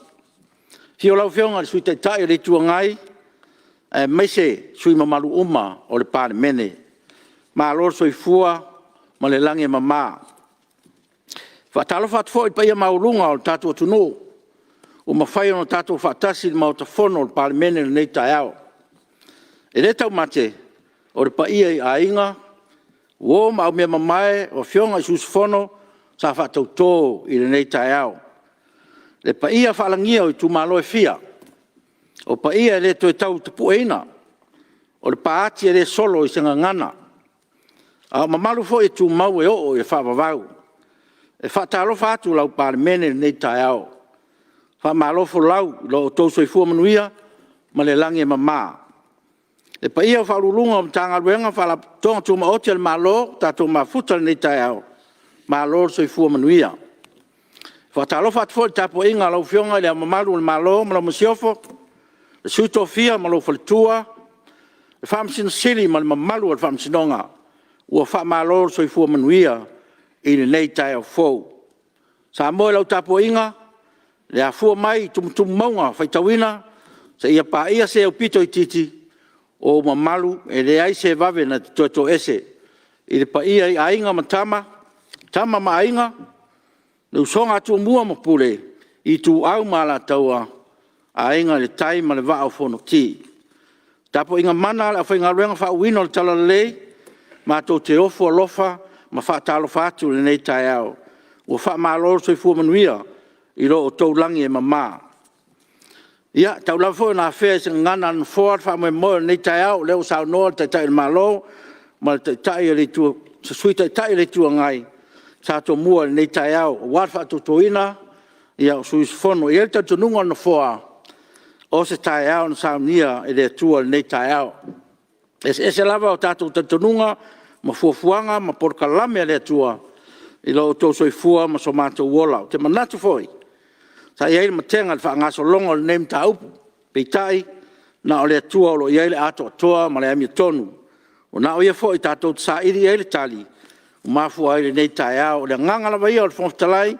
Fio lau fionga le sui tai le tuangai, meise sui mamalu uma o le Palemene, ma alor soi fua ma le lange mama. Whatalofa atu foi pa ia maulunga o le tatu atunu, o mawhai ono tatu whatasi le mautafono o le Palemene le nei tai ao. E le tau mate, o le pa ia i ainga, o ma au mea mamae o fionga i susufono sa whatau tō i le nei tai ao. Le pa ia whalangia o i tu malo e fia, o pa ia le to e tau tupu eina, o le pa ati e le solo i senga ngana. A mamalu fo e tu mau e o e whawawau. E whatalofa atu lau Palemene nei tai ao. Whamalofo lau lo tōsoi fua manuia ma le langi e mama. E pa ia whaurulunga o tanga ruenga whala tonga tuma oti al malo tato mafuta nei tai ao. Malo soi fua manuia. Whatalofa atu fo e tapo inga lau fionga le mamalu le malo ma lau masiofo. Le suito fia ma lau falitua. Le whamsina sili ma le mamalu al whamsinonga. Ua whamalo soi fua manuia i le nei tai au fou. Sa moe lau tapo inga, le a fua mai tumutumu maunga whaitawina, sa ia pa ia se au pito i titi, o mamalu e le ai se vave na toto ese. I le pa ia i ainga ma tama ma ainga, le usonga atu mua ma pule, i tu au ma la taua, ainga le tai ma le va au fono ti. Tapo inga mana la whainga ruenga wha uino le tala lei, ma tō te ofo alofa, ma wha talo whātu le nei tai au. Ua wha māloro soi fua manuia, i ro o tau langi e mama. Ia, tau lafo na whea se ngana an fōr, wha moe moe nei tai au, leo sao noa tai tai malo, ma tai tai e le tua, sa sui tai tai le tua ngai, sa to mua nei tai au, wat wha to toina, ia o sui fono, i el tau tununga na fōa, o se tai au na sao nia e le tua nei tai au. Se lava o tātou tatununga, ma fuafuanga, ma porkalame le tua, i lo tō soi fua, ma so mātou wola. Te manatu foi. Sa iei ma tenga le whaangaso longa le neim tā upu, peitai, na o le tua o lo iei le ato atoa, ma le amia tonu. O na o ia foi tātou sa iri iei le tali, o mafua ai le nei tai au, o le ngangala vai o le fonftalai,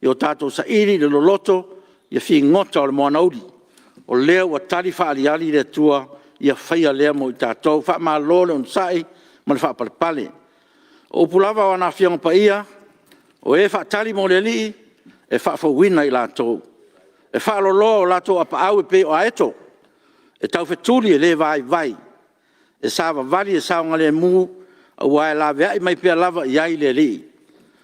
i o tātou sa iri le loloto, i a fi ngota o le moana uri. O leo wa tali whaali ali le tua, ia whaia lea mo i tātou, wha maa lole on sai, ma le wha pale. O pulawa o na whianga pa ia, o e wha tali mo le li, e wha whawina i lātou. E wha lolo o lātou apa au e pe o aeto, e tau whetuli e le vai. E sawa vali e sawa le mu, a wae la vea i mai pia lava i ai le li.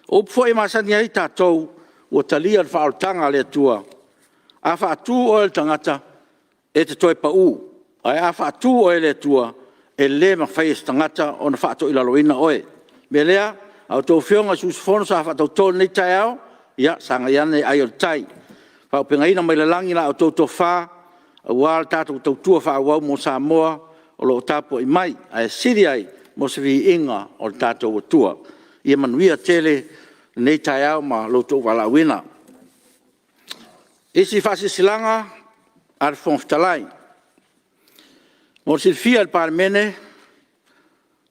O pufo e masani ai tātou, o talia le wha o tanga le tua. A wha atu o el tangata, e te toi pa u. Ai a wha atu o ele tua, e le ma whai stangata o na wha ato ilaloina oe. Me lea, au tō whionga susufono sa wha tau tō nei tai au, ia, sanga iane ai o tai. Wha upenga ina mai le langi la au tō wha, a wāle tātou tau tua wha wau mo Samoa, o lo tapo i mai, a e siri ai, mo se vi inga o le tātou o tua. Ia manuia tele nei tai au ma lo tō wala wina. Isi whasisilanga ar whongwhtalai. Mo silfia al Palemene,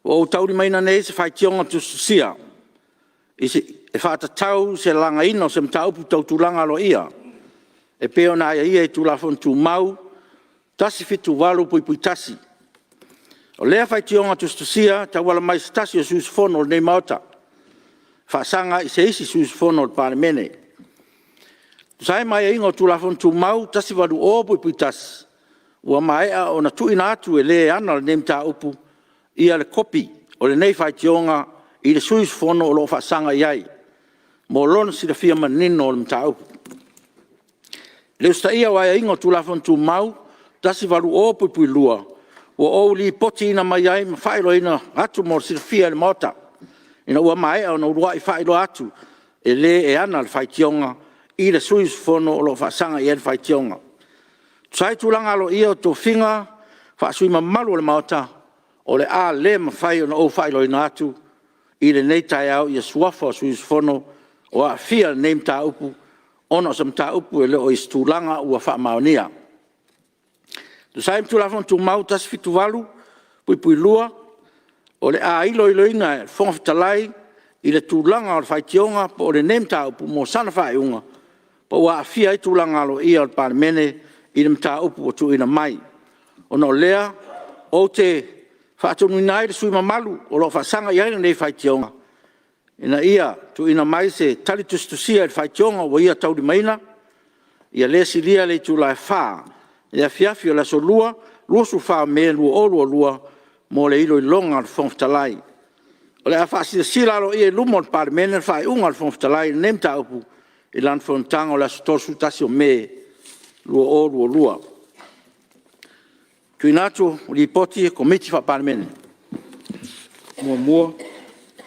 o tauri maina nei se whaitionga tu sia. Isi e whātatau se langa ino se mtaupu tau tulanga lo ia. E peo na ia e tulafon tu mau, tasi fitu walu pui tasi. O lea whaitionga tu sia, ta wala mai stasi o suusfono nei maota. Whaasanga i se isi suusfono al Palemene. Sai mai ingo tulafon tu mau, tasi walu o pui tasi. Ua maea o na tuina atu e le ana le nemta upu ia le kopi o le nei whaitionga i le suusfono o lo whaasanga iai. Mo lona si le fia manino o le mta upu. Le usta ia wai ingo tulafon tu mau, tasi walu o pui lua. Ua o li poti ina mai ai, ma whaelo ina atu mo si le fia le mota. Ina ua maea o na urua i whaelo atu e le e ana le whaitionga i le suusfono o lo whaasanga iai le whaitionga. Sai tulanga lo ia o tō whinga, whaasui mamalu le maota, o le a le mawhai o na o whaelo ina atu, i le nei tai au i a suafa o suusfono, o a fia nei mta upu, ono sa mta upu e le o istulanga ua wha maonia. Tu sai mtulafon tu mau tas fitu walu, pui lua, o le a ilo inga e whongwhitalai, i le tulanga o le whaitionga, po o le nei mta upu mo sana whaiunga, po ua a fia i tulanga lo ia o le Palemene, i le mta upu o tu ina mai. O no lea, o te whaatonu inai le sui mamalu, o lo whaasanga iai nei whaitionga. Ina ia, tu ina mai se tali tustusia le whaitionga o ia tauri maina, ia le silia le tu lai whaa, ia fiafi o la so lua, lua su whaa mea lua o lua, mo le ilo i longa le whongwhitalai. O le a whaasira sila alo ia lumo le Palemene le whai unga le whongwhitalai, ne mta upu, i lan whontanga o la so tosu tasi o me, lua. Tuinatu, li poti, komiti wha Palemene. Mua,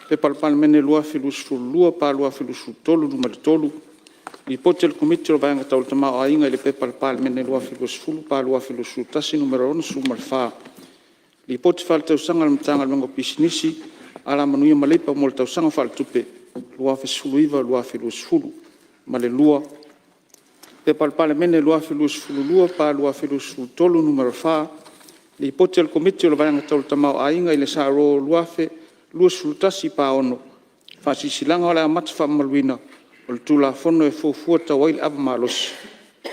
pe Palemene lua filusu lua, pa lua filusu tolu, numero tolu. Li poti le komiti lo vaenga tau le tamao a inga le pe Palemene lua filusu fulu, pa lua filusu tasi, numero onu su malfa. Li poti wha le tausanga le mtanga le pisinisi, ala manuia maleipa mo le tausanga wha le tupe, lua fisulu iwa, lua filusu fulu, ma le lua. Pe Palemene lua filusu fulu lua, pa lua filusu tolu, numero fa. Li poti al komiti o le vaenga tau le tamao a inga i le sa ro luafe, lua sulutasi pa ono. Fa sisilanga o le amata wha maluina, o le tula fono e fufua tau aile ava malos,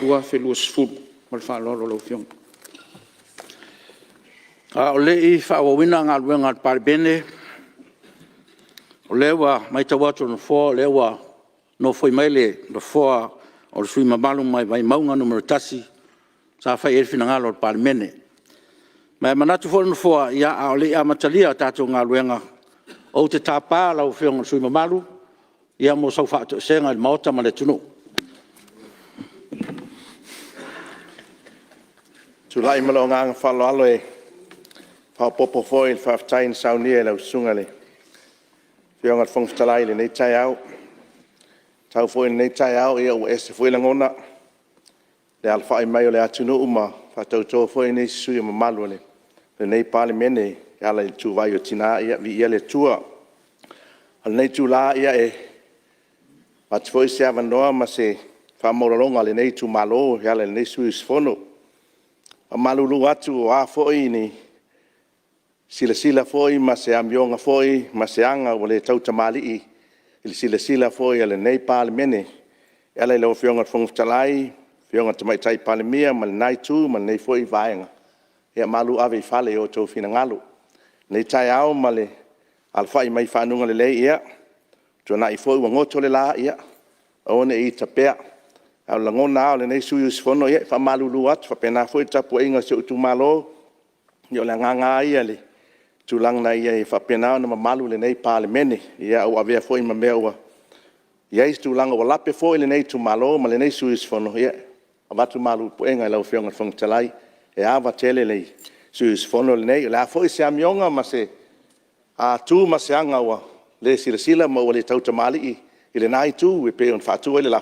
luafe lua sfulu, ma le wha lolo lau fiong. O le i wha wawina ngā luenga al Palemene, o le wa mai tau atu no fua, le wa no foi mai le no fua, o le sui mamalu mai maunga numero tasi, sa whai elfina ngalo al Palemene. Mai manatu fōnu fōa ia a ole a matalia tātou ngā luenga o te tāpā lau whionga sui mamalu ia mo sau whātou senga il maota ma le tunu. Tulai malo ngā whalo alo e whao popo fōi il whaftain sauni e lau sunga le whionga whongwhitalai le nei tai au. Tau fōi nei tai au ia o ese fōi langona le alwhai mai o le atunu uma whatau tō fōi nei sui mamalu le. Le nei Palemene ala i tu vai o tina ia vi ia le tua. Al nei tu la ia e mat foi se avanoa ma se fa morolonga le nei tu malo ia le nei suis fono. A malulu atu o a foi ni sila foi ma se ambionga foi ma se anga o le tau tamali i il sila foi ale nei Palemene ala le ofionga whongwhitalai fionga tamai tai Palemia ma nai tu ma nei foi vaenga. Ia malu ave fale o tō whina ngalo. Nei tai au male alwhai mai whanunga le lei ia. Tō nai fōi wa ngoto le la ia. Aone i tapea. Au la ngona au le nei sui usfono ia. Wha malu lu atu. Wha pena fōi tapu inga se utu malo. Io le nganga ia le. Tūlang na ia i wha pena au na malu le nei Palemene. Ia au avea fōi ma mea ua. Ia is tūlanga wa lape fōi le nei tu malo ma le nei sui usfono ia. Avatu malu po inga i lau whionga whangtalai. E ava tele lei sus fono nei la foi se amionga ma se a tu ma se anga wa le sila ma le tau tamali i le nai tu e pe on fatu le la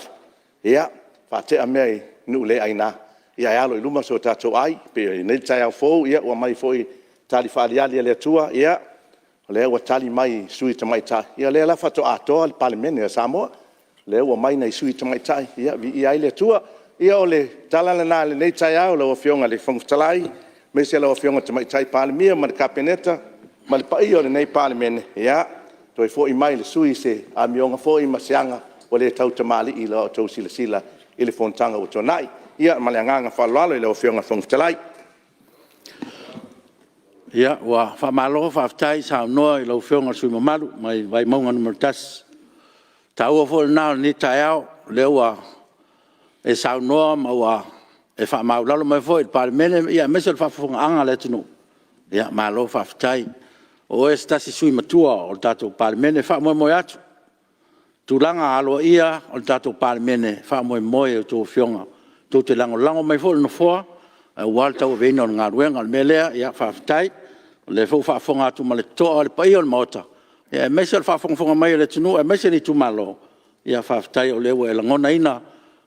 ia fa te amei nu le aina ia alo i luma so tato ai pe nei tai au fo ia wa mai foi tali fa ali le tua ia le wa tali mai sui tamai ta ia le la fatu ato al Palemene Samoa le wa mai nei sui tamai ta ia vi ia le tua ia o le talalana le nei tai au lau afionga le whangtalai, me se lau afionga te mai tai palemia ma le kapeneta, ma le pai o le nei palemene, ia, toi fo i mai le sui se a mionga fo i masianga o le tau tamali i lau tau sila sila i le Fonotaga o tonai, ia ma le anganga whalalo i lau afionga whangtalai. Ia, wa whamalo, whaftai, sa noa i lau whionga sui mamaru, mai vai maunga numero tas. Ta ua fo le nao ni tai au, leo wa e sa noa ma wa e whamau lalo mai fo i Palemene, ia mese le whafunga anga le tunu. Ia, malo whaftai. O e stasi sui matua o le tatou Palemene, whamoe moe atu. Tūlanga aloa ia o le tatou Palemene, whamoe moe o tō whionga. Tō te lango mai fo le no foa, wal tau veina o ngā ruenga le melea, ia whaftai, le fo whafonga atu ma le toa le pai o le maota. Ia mese le whafonga mai le tunu, e mese ni tu malo. Ia whaftai o lewa e langona ina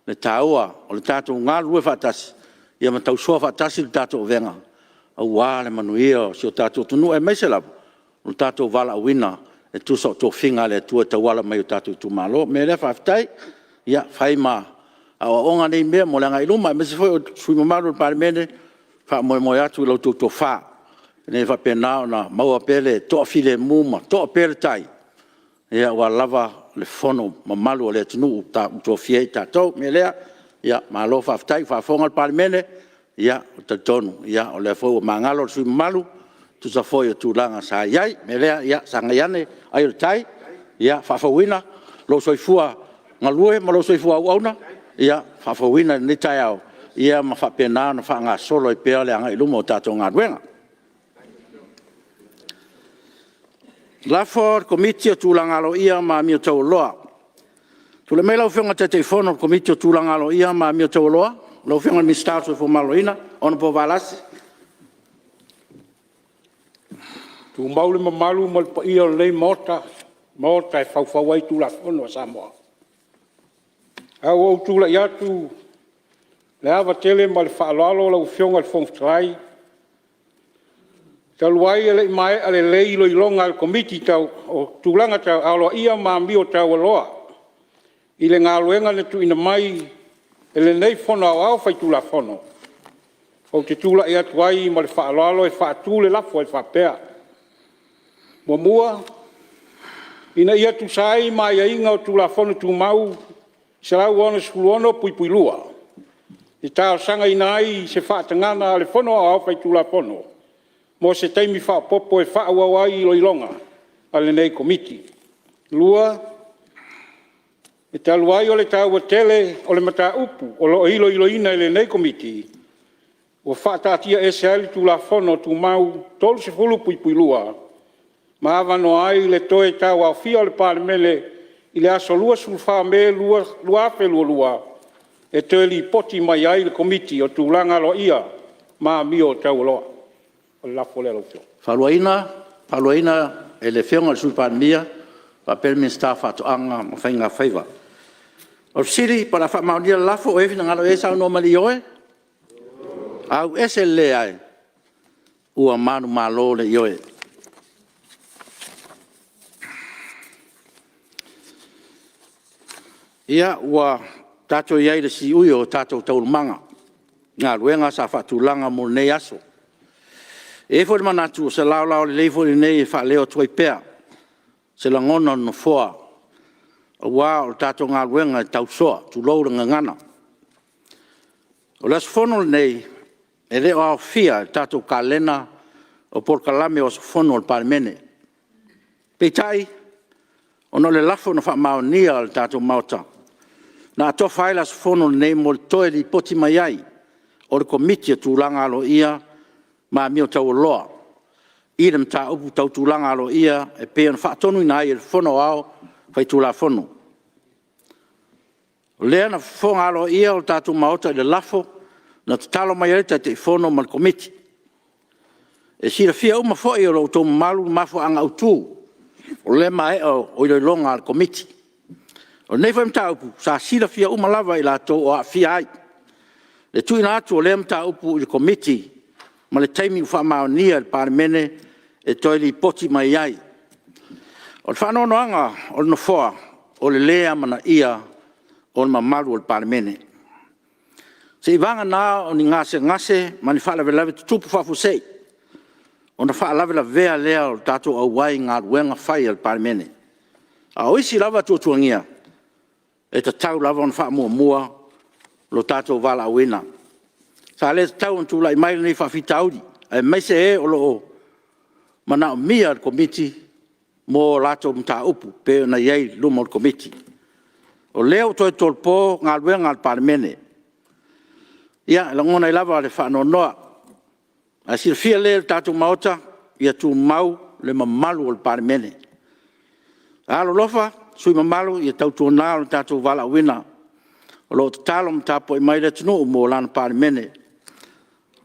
le taua o le tatou ngā rue whatasi. Ia ma tau soa whatasi le tatou venga. Au wā le manuia si o tatou tunu, e mese labu. O tatou wala wina, e tusa o tō whinga le tua tawala mai o tatou tu malo. Me le whaftai, ia whaima. Awa onga nei mea mo langa iluma, me se foi o sui mamaru Palemene, wha moe atu lau tō wha. Nei wha pena o na maua pele, toa file muma, toa pele tai. Ia wa lava le fono mamalu o le tunu u tō fiei tātou, me lea, ia ma lo whaftai, whafonga Palemene, ia o ta tonu, ia o le fau o mangalo sui mamaru, tu sa foi o tūlanga sa iai, me lea, ia sanga iane, ai o tai, ia whafawina, lo soifua ngalue, ma lo soifua uauna, ia whawhawina ni tai au, ia ma whapena na whanga solo i pea le anga i lumo o tātou ngā ruenga. Lafo komiti o tūlangalo ia ma mi o tau loa. Tule mei lau whionga te teifono komiti o tūlangalo ia ma mi o tau loa, lau whionga mi statu e fumalo ina, ona po valasi. Tu maule mamalu mal pa ia lei mota e whauwhawai tu la fono a Samoa. Au au tūla i atu, le awa tele ma le whaalalo lau whionga le Fonotaga. Taluai e le mai ale lei lo i longa al komiti tau o tūlanga tau aloa ia ma mi o tau aloa. I le ngā luenga le tu ina mai e le nei fono au whai tūla fono. O te tūla i atu ai ma le whaalalo e whaatū le lafo e whapea. Mua, ina i atu sai ma ia inga o tūla fono tū mau, se lau ona skuluono pui lua. I tāo sanga ina ai se whaatangana le fono au whai tūla fono. Mo se teimi whaapopo e whaawawai i loilonga ale nei komiti. Lua, e taluai o le tāua tele o le mata upu o lo ilo ina i le nei komiti. O whaatatia e se ali tūla fono tū mau tolu se fulu pui lua. Ma avano ai le toe tāua au fia o le Palemene i le Aso Lua sulwha me lua afe lua. E te li poti mai ai le komiti o tūlanga lo ia ma mio tau loa. O le lafo le lofio. Faluaina e le whionga le sulpanemia, pa Palemene staff atu anga ma whainga whaiva. O siri para wha maunia lafo o ewhina ngalo e sao no mali oe. Au ese le ai. Ua manu malo le ioe. Ia ua tato iai le si ui o tato taurumanga. Ngā ruenga sa whatulanga mo nei aso. E fo le manatu se lao le leifo le nei e wha leo tuai pea. Se la ngona no foa. Ua o tato ngā ruenga e tau soa, tu lou le ngana. O las fono le nei, e leo au fia tato kalena o porkalame o fono le Palemene. Peitai, ono le lafo na wha maonia le tato mauta. Na ato whaila se fono le nei mo le toe li poti mai ai, o le komiti tūlanga alo ia, ma mio tau loa. I le mta upu tau tūlanga alo ia, e pēan whaatonu ina ai e le fono au, whai tūla fono. Lea na fonga alo ia o tātou maota i le lafo, na talo mai arita te fono ma le komiti. E sira fia uma foi o tō malu mafo anga utu, o le mai o i longa al komiti. O nei whaim tā upu, sa sira fia uma lava i la tō o a fia ai. Le tuina atu o le mta upu i le komiti, ma le taimi wha maonia le Palemene e toi li poti mai ai. O le whanono anga o le nofoa, o le lea mana ia o le mamaru o le Palemene. Se vanga na o ni ngase mani fala vela tupu fafu sei. Ona fala vela vea lea o tato au wai ngā ruenga whai al Palemene. A oisi lava tuatuangia. E ta tau lava on wha mua lo tato wala awena. Sa le tau on tūlai mai nei whawhita auri. E meise e o loo mana o mia komiti mo lato mta upu pe na iei luma o komiti. O leo toi tolpo ngā ruenga al Palemene. Ia, la ngona I lava le whano noa. A sir fia le tātou maota, ia tū mau le mamalu o le Palemene. Alo lofa, sui mamalu, ia tau tū nā o tātou wala wina. O lo talo mtapo I mai le tunu mo lana Palemene.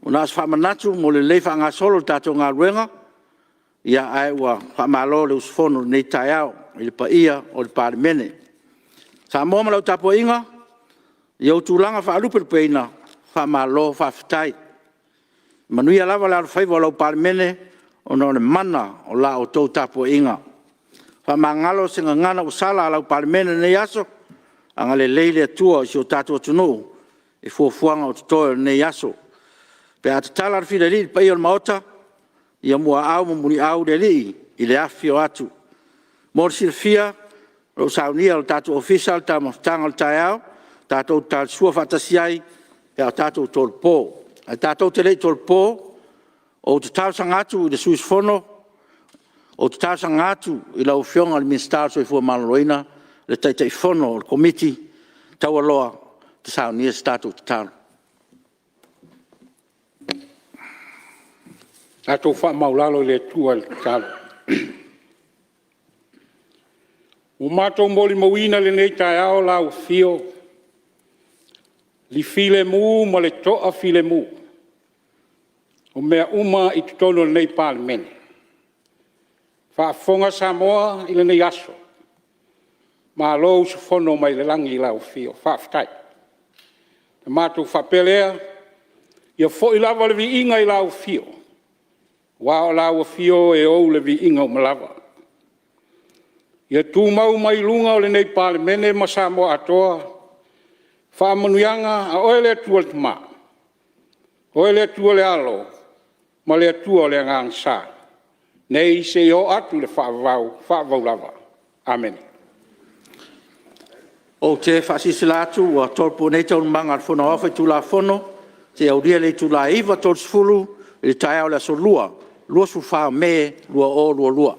O nās whamanatu mo le leifa ngā solo tātou ngā ruenga, ia ai ua whamalo le usfono nei Tiafau, I le paia o le Palemene. Samoa malau tapo inga, ia o tūlanga whaalupe le peina, whamalo whawhitai. Manuia lava la whaiva lau Palemene o no le mana o la o tau tapo inga. Whamangalo singa ngana o sala lau Palemene nei aso, anga le leile atua si o tato tunu, e fuafuanga o tutoe nei aso. Pe ata tala rafida li pa i o maota, ia mua au mumuni au le li, I le afi o atu. Mor silfia, o saunia o tato official ta mostanga o Tiafau, tato tal sua fatasiai, e o tato tolpo. A tato te lei tolpo, o te tau sangatu I le suis fono, o te tau sangatu I la ufionga le ministar so I fua maloroina, le taitai fono o le komiti, tau aloa te saunia se tato te tau. Tato wha maulalo le tua le talo. O mato moli mawina le nei Tiafau la ufio, li file mu ma le toa file mu. O mea uma I tutono le nei Palemene. Whaafonga Samoa I le nei aso. Ma lo su fono mai le langi la ufio, whaaftai. Te mātou whapelea, ia fo I lava le vi inga I la ufio. Wa o la ufio e o le vi inga o malava. Ia tū mau mai lunga o le nei Palemene ma Samoa atoa, whaamanuianga a oe le atua le tama. Oe le atua le alo, ma le atua le ngang sa. Nei se o atu le whaavau lava. Amen. O te whaasisilatu wa tolpo nei tau manga al fono awhai tula fono, te auria le tula iwa tolsfulu, le Tiafau le Aso Lua, lua su wha me, lua o lua lua.